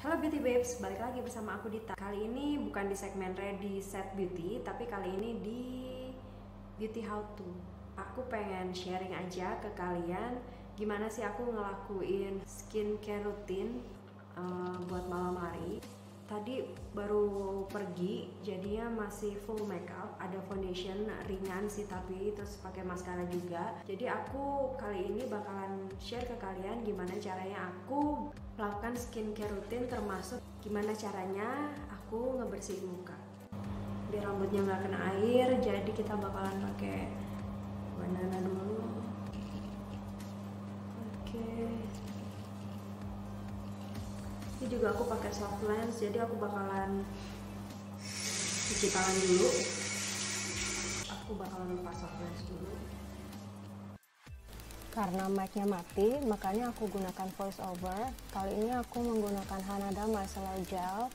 Halo Beauty Babes, balik lagi bersama aku Dita. Kali ini bukan di segmen Ready Set Beauty, tapi kali ini di Beauty How To. Aku pengen sharing aja ke kalian gimana sih aku ngelakuin skincare rutin buat malam hari. Tadi baru pergi, jadinya masih full makeup, ada foundation ringan sih tapi terus pakai maskara juga. Jadi aku kali ini bakalan share ke kalian gimana caranya aku melakukan skincare rutin, termasuk gimana caranya aku ngebersihin muka biar rambutnya nggak kena air. Jadi kita bakalan pakai bandana dulu. Oke. Ini juga aku pakai soft lens, jadi aku bakalan cuci tangan dulu. Aku bakalan lepas soft lens dulu. Karena mic-nya mati, makanya aku gunakan voice over. Kali ini aku menggunakan Hanada Micellar Gel.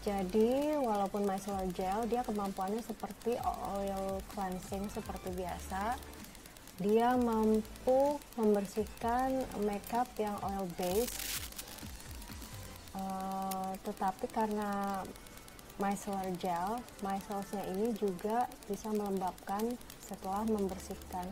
Jadi walaupun micellar gel, dia kemampuannya seperti oil cleansing seperti biasa. Dia mampu membersihkan makeup yang oil based. Tetapi karena micellar gel, micellsnya ini juga bisa melembabkan setelah membersihkan.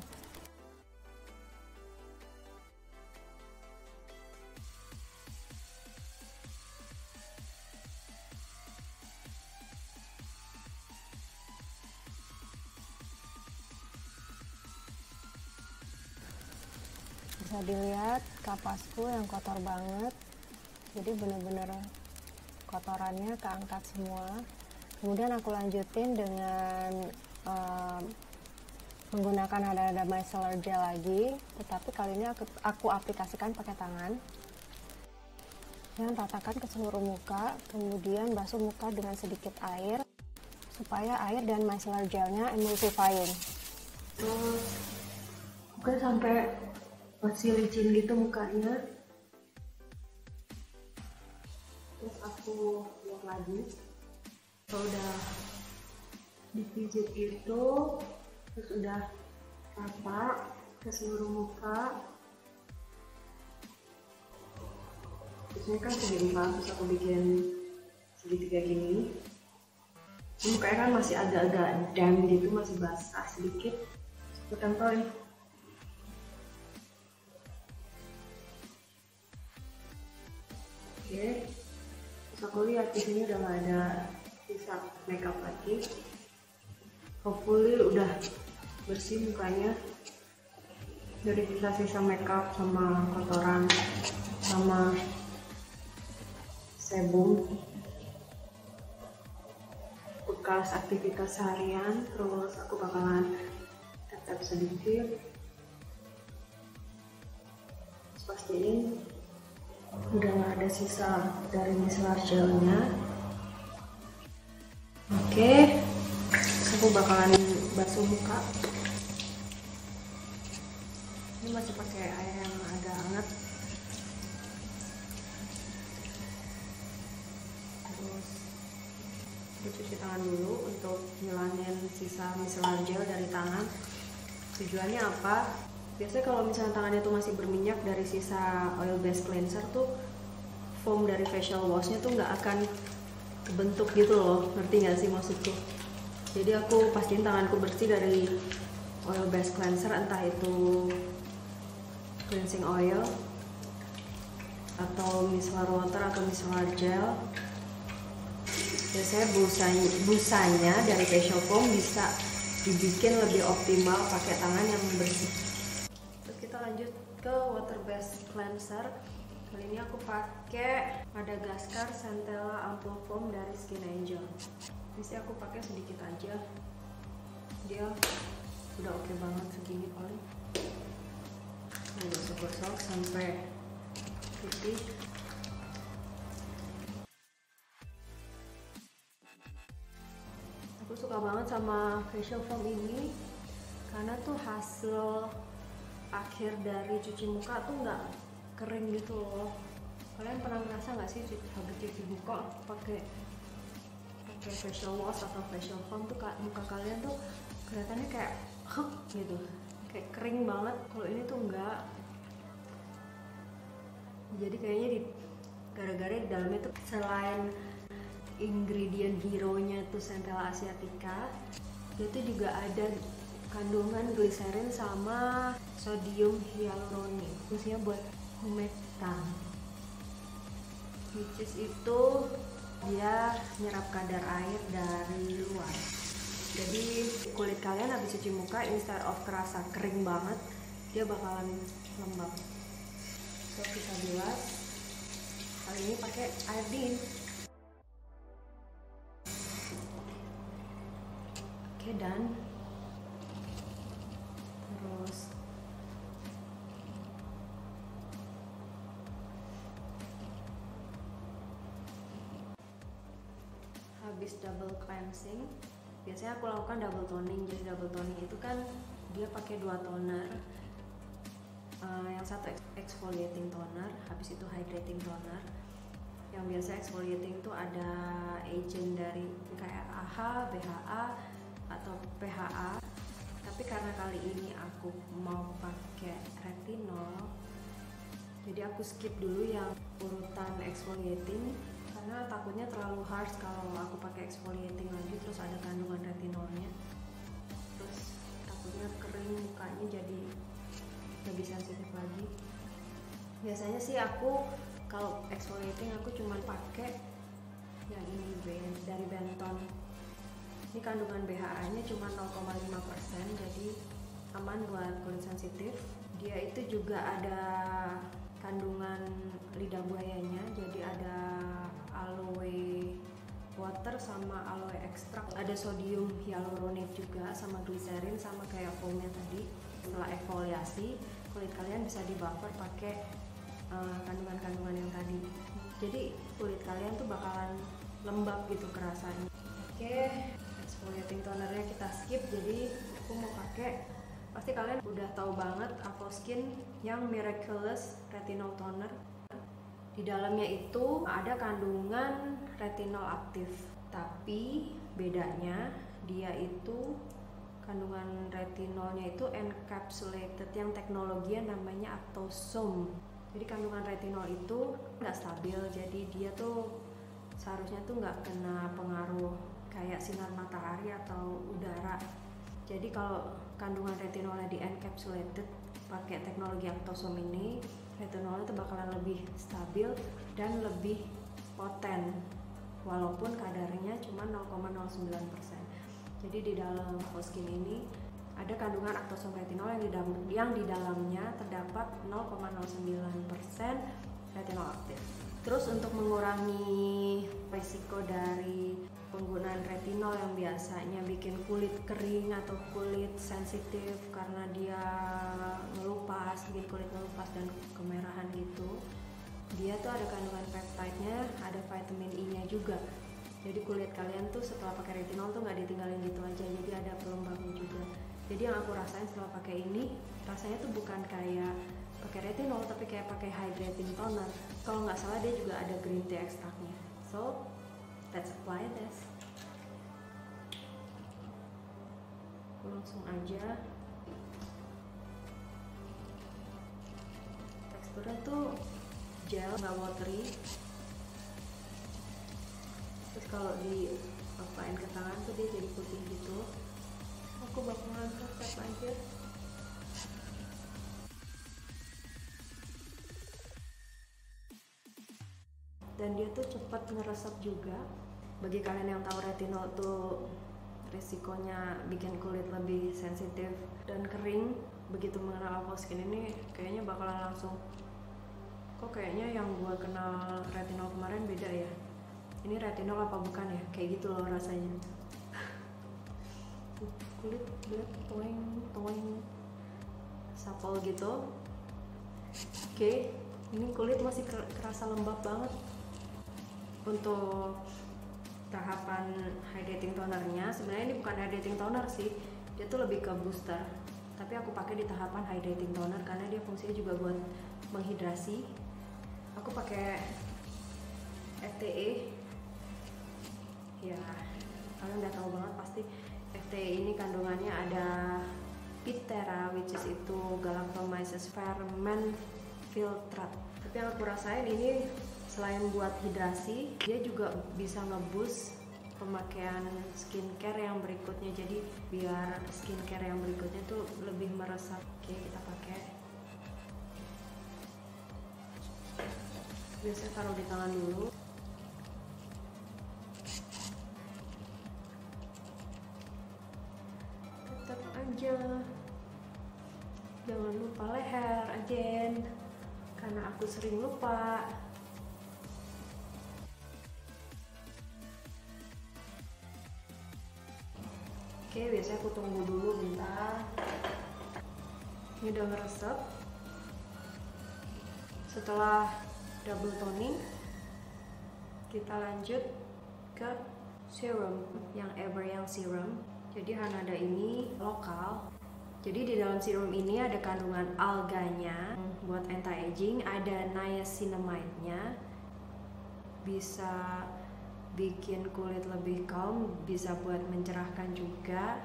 Bisa dilihat kapasku yang kotor banget, jadi bener-bener kotorannya keangkat semua. Kemudian aku lanjutin dengan menggunakan Hanada Micellar Gel lagi, tetapi kali ini aku aplikasikan pakai tangan. Dan ratakan ke seluruh muka, kemudian basuh muka dengan sedikit air supaya air dan micellar gelnya emulsifying. Terus bukan sampai masih licin gitu mukanya. Terus aku lihat lagi, kalau udah dipijit itu terus udah rata ke seluruh muka. Biasanya kan segi 4, terus aku bikin segitiga gini. Mukanya kan masih agak-agak damp gitu, masih basah sedikit. Aku tempelin. Oke, terus aku lihat di sini udah nggak ada sisa makeup lagi. Hopefully udah bersih mukanya dari sisa-sisa makeup sama kotoran sama sebum bekas aktivitas seharian. Terus aku bakalan tap-tap sedikit, terus pastiin udah nggak ada sisa dari micellar gelnya. Oke, aku bakalan basuh muka. Ini masih pakai air yang agak hangat. Terus aku cuci tangan dulu untuk ngilangin sisa micellar gel dari tangan. Tujuannya apa? Biasanya kalau misalnya tangannya tuh masih berminyak dari sisa oil based cleanser tuh, foam dari facial washnya tuh nggak akan kebentuk gitu loh, ngerti nggak sih maksudku? Jadi aku pastiin tanganku bersih dari oil based cleanser, entah itu cleansing oil atau micellar water atau micellar gel. Biasanya busanya dari facial foam bisa dibikin lebih optimal pakai tangan yang bersih. Terus kita lanjut ke water based cleanser. Kali ini aku pakai Madagascar Centella Ampoule Foam dari Skin Angel. Bisa aku pakai sedikit aja, dia udah oke banget segini paling. Gosok-gosok sampai putih. Aku suka banget sama facial foam ini karena tuh hasil akhir dari cuci muka tuh nggak kering gitu loh. Kalian pernah ngerasa nggak sih habis cuci muka pakai facial wash atau facial foam tuh muka kalian tuh kelihatannya kayak gitu, kayak kering banget. Kalau ini tuh enggak, jadi kayaknya gara-gara di dalamnya tuh selain ingredient hero-nya tuh Centella asiatica, itu juga ada kandungan gliserin sama sodium hyaluronik, khususnya buat humectant, which is itu dia nyerap kadar air dari luar. Jadi kulit kalian habis cuci muka, instead of kerasa kering banget, dia bakalan lembab. So kita bilas, kali ini pakai air dingin. Oke, dan terus habis double cleansing, biasanya aku lakukan double toning. Jadi double toning itu kan dia pakai 2 toner, yang satu exfoliating toner, habis itu hydrating toner. Yang biasa exfoliating itu ada agent dari kayak AHA, BHA atau PHA, tapi karena kali ini aku mau pakai retinol, jadi aku skip dulu yang urutan exfoliating karena takutnya terlalu harsh kalau aku pakai exfoliating lagi terus ada kandungan retinolnya, terus takutnya kering mukanya jadi lebih sensitif lagi. Biasanya sih aku kalau exfoliating aku cuma pakai yang ini dari Benton. Ini kandungan BHA-nya cuma 0,5%, jadi aman buat kulit sensitif. Dia itu juga ada kandungan lidah buayanya, jadi ada aloe water sama aloe extract, ada sodium hyaluronik juga sama gliserin sama kayak foamnya tadi. Setelah eksfoliasi, kulit kalian bisa di buffer pakai kandungan-kandungan yang tadi. Jadi kulit kalian tuh bakalan lembab gitu kerasanya. Oke, exfoliating tonernya kita skip, jadi aku mau pakai, pasti kalian udah tahu banget Avoskin yang Miraculous Retinol Toner. Di dalamnya itu ada kandungan retinol aktif, tapi bedanya dia itu kandungan retinolnya itu encapsulated, yang teknologinya namanya Actosome. Jadi kandungan retinol itu nggak stabil, jadi dia tuh seharusnya tuh nggak kena pengaruh kayak sinar matahari atau udara. Jadi kalau kandungan retinolnya di encapsulated pakai teknologi Actosome ini, retinolnya tuh bakalan lebih stabil dan lebih poten walaupun kadarnya cuma 0,09%. Jadi di dalam Avoskin ini ada kandungan Actosome retinol yang di dalamnya terdapat 0,09% retinol aktif. Terus untuk mengurangi risiko dari penggunaan retinol yang biasanya bikin kulit kering atau kulit sensitif karena dia ngelupas, bikin kulit ngelupas dan kemerahan gitu, dia tuh ada kandungan peptide-nya, ada vitamin E-nya juga. Jadi kulit kalian tuh setelah pakai retinol tuh nggak ditinggalin gitu aja, jadi ada pelembabnya juga. Jadi yang aku rasain setelah pakai ini, rasanya tuh bukan kayak pakai retinol tapi kayak pakai hydrating toner. Kalau nggak salah dia juga ada green tea extractnya. So let's apply this. Langsung aja. Teksturnya tuh gel, nggak watery. Terus kalau di apain ke tangan tuh dia jadi putih gitu. Aku bakalan tap aja. Dan dia tuh cepat ngeresap juga. Bagi kalian yang tahu retinol tuh risikonya bikin kulit lebih sensitif dan kering, begitu mengenal Avoskin ini kayaknya bakalan langsung, kok kayaknya yang gua kenal retinol kemarin beda ya, ini retinol apa bukan ya, kayak gitu loh rasanya. Kulit black toing supple gitu. Oke, ini kulit masih kerasa lembab banget. Untuk tahapan hydrating tonernya, sebenarnya ini bukan hydrating toner sih, dia tuh lebih ke booster, tapi aku pakai di tahapan hydrating toner karena dia fungsinya juga buat menghidrasi. Aku pakai FTE ya, kalian udah tahu banget pasti. FTE ini kandungannya ada Pitera, which is itu Galactomyces ferment filtrate. Tapi yang aku rasain ini selain buat hidrasi, dia juga bisa ngeboost pemakaian skincare yang berikutnya. Jadi biar skincare yang berikutnya tuh lebih meresap. Oke, kita pakai. Biasanya taruh di tangan dulu. Tetap aja, jangan lupa leher, ajen, karena aku sering lupa. Oke, biasanya aku tunggu dulu bentar. Ini udah meresap. Setelah double toning, kita lanjut ke serum yang Everyoung serum. Jadi Hanada ini lokal. Jadi di dalam serum ini ada kandungan alganya buat anti-aging, ada niacinamide-nya, bisa bikin kulit lebih calm, bisa buat mencerahkan juga.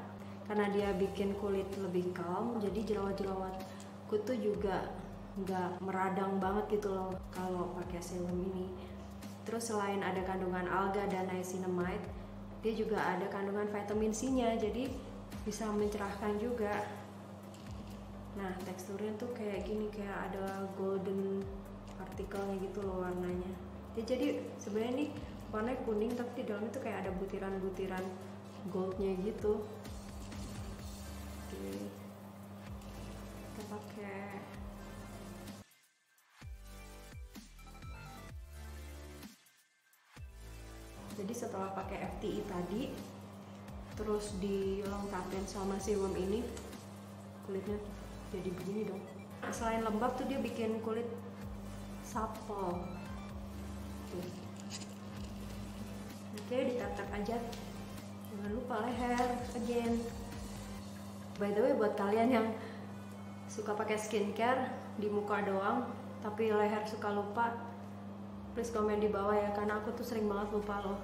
Karena dia bikin kulit lebih calm, jadi jerawat-jerawatku tuh juga nggak meradang banget gitu loh kalau pakai serum ini. Terus selain ada kandungan alga dan niacinamide, dia juga ada kandungan vitamin C-nya, jadi bisa mencerahkan juga. Nah, teksturnya tuh kayak gini, kayak ada golden partikelnya gitu loh warnanya. Ya, jadi sebenarnya nih warnanya kuning, tapi di dalamnya tuh kayak ada butiran-butiran goldnya gitu. Oke, kita pakai. Jadi setelah pakai FTI tadi, terus dilengkapin sama serum ini, kulitnya jadi begini dong. Selain lembab tuh dia bikin kulit supple. Oke, ditap-tap aja. Jangan lupa leher, again. By the way, buat kalian yang suka pakai skincare di muka doang, tapi leher suka lupa, please komen di bawah ya, karena aku tuh sering banget lupa loh.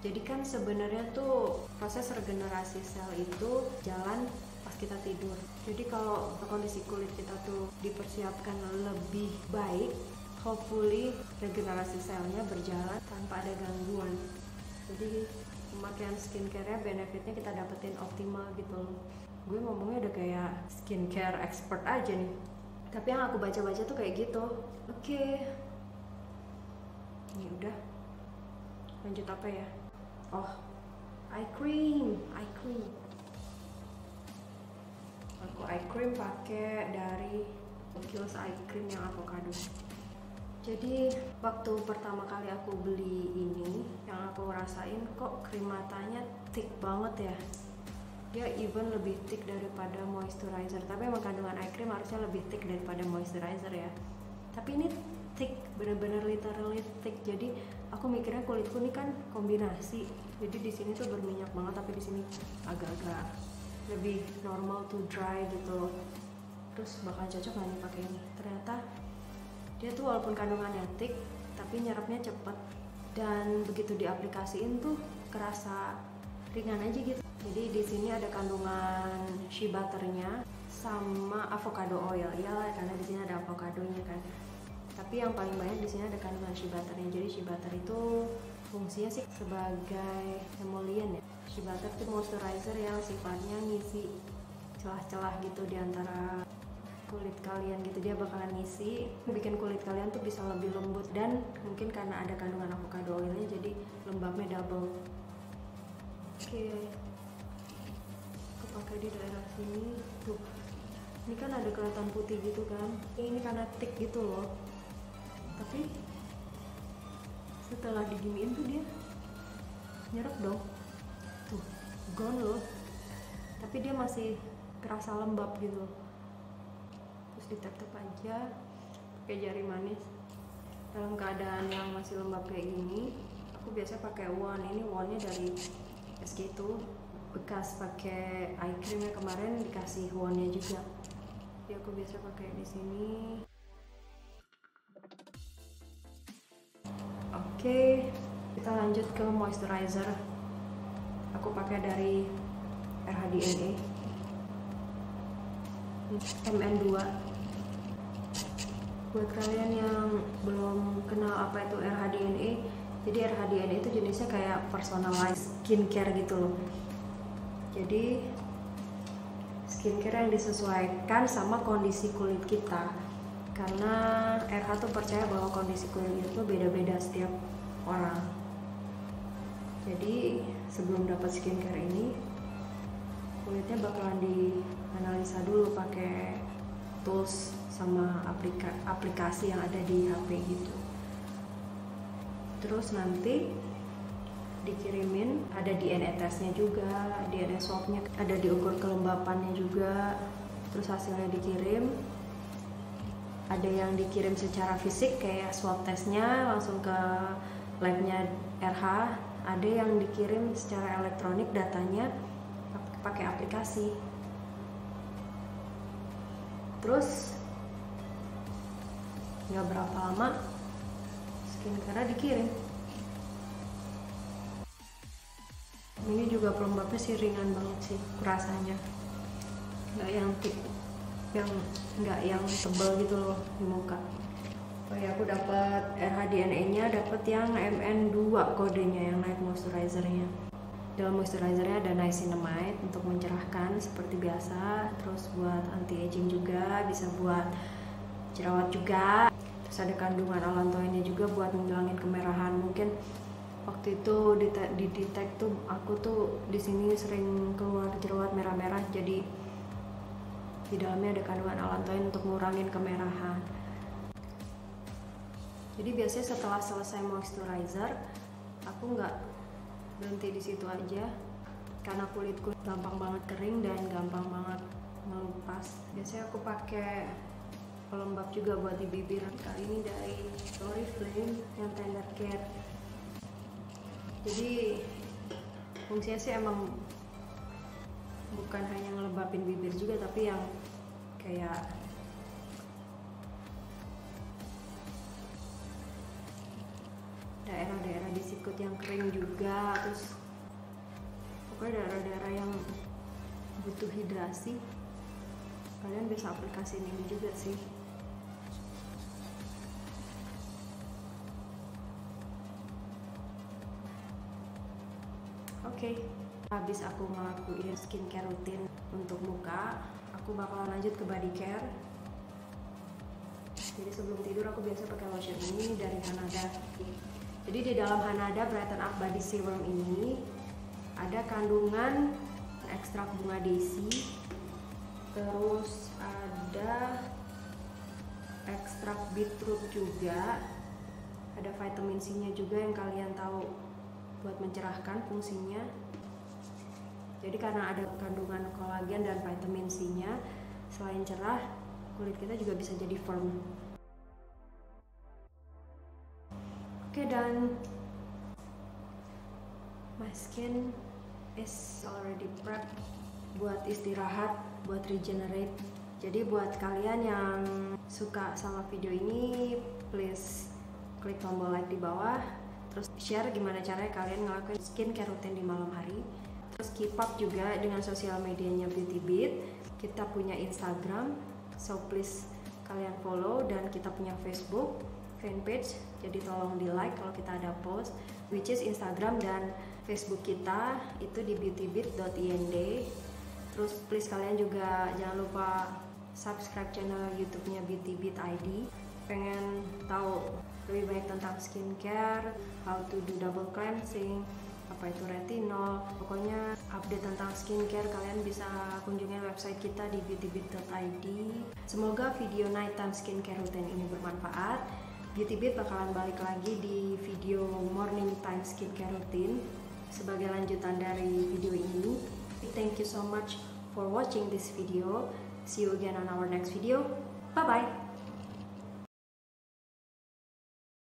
Jadi kan sebenarnya tuh proses regenerasi sel itu jalan pas kita tidur. Jadi kalau kondisi kulit kita tuh dipersiapkan lebih baik, hopefully regenerasi selnya berjalan tanpa ada gangguan. Jadi pemakaian skincare-nya benefitnya kita dapetin optimal gitu loh. Gue ngomongnya udah kayak skincare expert aja nih, tapi yang aku baca-baca tuh kayak gitu. Oke. Ini udah. Lanjut apa ya? Oh, eye cream. Aku eye cream pakai dari Kiehl's eye cream yang avocado. Jadi waktu pertama kali aku beli ini, yang aku rasain kok krim matanya thick banget ya. Dia even lebih thick daripada moisturizer. Tapi emang kandungan eye cream harusnya lebih thick daripada moisturizer ya. Tapi ini thick, bener-bener literally thick. Jadi aku mikirnya kulitku ini kan kombinasi. Jadi di sini tuh berminyak banget, tapi di sini agak-agak lebih normal to dry gitu. Terus bakal cocok nggak nih pakai ini? Ternyata dia tuh walaupun kandungannya thick, tapi nyerapnya cepet, dan begitu diaplikasiin tuh kerasa ringan aja gitu. Jadi di sini ada kandungan shea butternya sama avocado oil, iyalah karena di sini ada avokadonya kan. Tapi yang paling banyak di sini ada kandungan shea butternya. Jadi shea butter itu fungsinya sih sebagai emollient ya. Shea butter itu moisturizer yang sifatnya ngisi celah-celah gitu di antara kulit kalian gitu. Dia bakalan ngisi, bikin kulit kalian tuh bisa lebih lembut, dan mungkin karena ada kandungan avocado oilnya jadi lembabnya double. Oke, aku pakai di daerah sini tuh. Ini kan ada kelihatan putih gitu kan. Ini karena thick gitu loh. Tapi setelah diginiin tuh dia nyerap dong. Tuh, gone loh. Tapi dia masih kerasa lembab gitu. Terus ditap-tap aja pakai jari manis. Dalam keadaan yang masih lembab kayak gini, aku biasa pakai wand. Ini wandnya dari SK2, bekas pakai eye creamnya kemarin dikasih wandnya juga. Jadi aku biasa pakai di sini. Oke, kita lanjut ke moisturizer. Aku pakai dari RHDNA MN2. Buat kalian yang belum kenal apa itu rhDNA, jadi rhDNA itu jenisnya kayak personalized skincare gitu loh. Jadi skincare yang disesuaikan sama kondisi kulit kita, karena RH tuh percaya bahwa kondisi kulit itu beda-beda setiap orang. Jadi sebelum dapat skincare ini, kulitnya bakalan dianalisa dulu pakai tools sama aplikasi yang ada di HP gitu. Terus nanti dikirimin, ada DNA testnya juga, DNA swabnya, ada diukur kelembapannya juga. Terus hasilnya dikirim. Ada yang dikirim secara fisik kayak swab testnya langsung ke labnya RH. Ada yang dikirim secara elektronik datanya pakai aplikasi. Terus nggak berapa lama skincare dikirim. Ini juga pelembabnya sih ringan banget sih rasanya, nggak yang tebal gitu loh di muka. Oh ya, aku dapat rhDNA-nya, dapat yang MN2 kodenya, yang night moisturizer-nya. Dalam moisturizer-nya ada niacinamide untuk mencerahkan seperti biasa, terus buat anti aging juga, bisa buat jerawat juga. Terus ada kandungan allantoinnya juga buat menghilangin kemerahan. Mungkin waktu itu di detect tuh aku tuh di sini sering keluar jerawat merah-merah, jadi di dalamnya ada kandungan allantoin untuk ngurangin kemerahan. Jadi biasanya setelah selesai moisturizer, aku nggak berhenti di situ aja, karena kulitku gampang banget kering dan gampang banget melupas. Biasanya aku pakai pelembab juga buat di bibir. Kali ini dari Oriflame yang Tender Care. Jadi fungsinya sih emang bukan hanya ngelembapin bibir juga, tapi yang kayak daerah-daerah di sikut yang kering juga, terus pokoknya daerah-daerah yang butuh hidrasi, kalian bisa aplikasiin ini juga sih. Oke, habis aku ngelakuin skincare rutin untuk muka, aku bakalan lanjut ke body care. Jadi sebelum tidur aku biasa pakai lotion ini dari Hanada. Jadi di dalam Hanada Brighten Up Body Serum ini ada kandungan ekstrak bunga daisy, terus ada ekstrak beetroot juga, ada vitamin C-nya juga yang kalian tahu buat mencerahkan fungsinya. Jadi karena ada kandungan kolagen dan vitamin C-nya, selain cerah, kulit kita juga bisa jadi firm. Oke, dan my skin is already prepped buat istirahat, buat regenerate. Jadi buat kalian yang suka sama video ini, please klik tombol like di bawah, terus share gimana caranya kalian ngelakuin skincare rutin di malam hari. Terus keep up juga dengan sosial medianya Beauty Beat. Kita punya Instagram, so please kalian follow, dan kita punya Facebook fanpage, jadi tolong di like kalau kita ada post, which is Instagram dan Facebook kita itu di beautybeat.ind. Terus please kalian juga jangan lupa subscribe channel YouTube-nya Beauty Beat ID. Pengen tahu lebih banyak tentang skincare, how to do double cleansing, apa itu retinol, pokoknya update tentang skincare kalian bisa kunjungi website kita di beautybeat.id. Semoga video nighttime skincare routine ini bermanfaat. Beauty Beat bakalan balik lagi di video morning time skincare routine sebagai lanjutan dari video ini. Thank you so much for watching this video. See you again on our next video. Bye bye.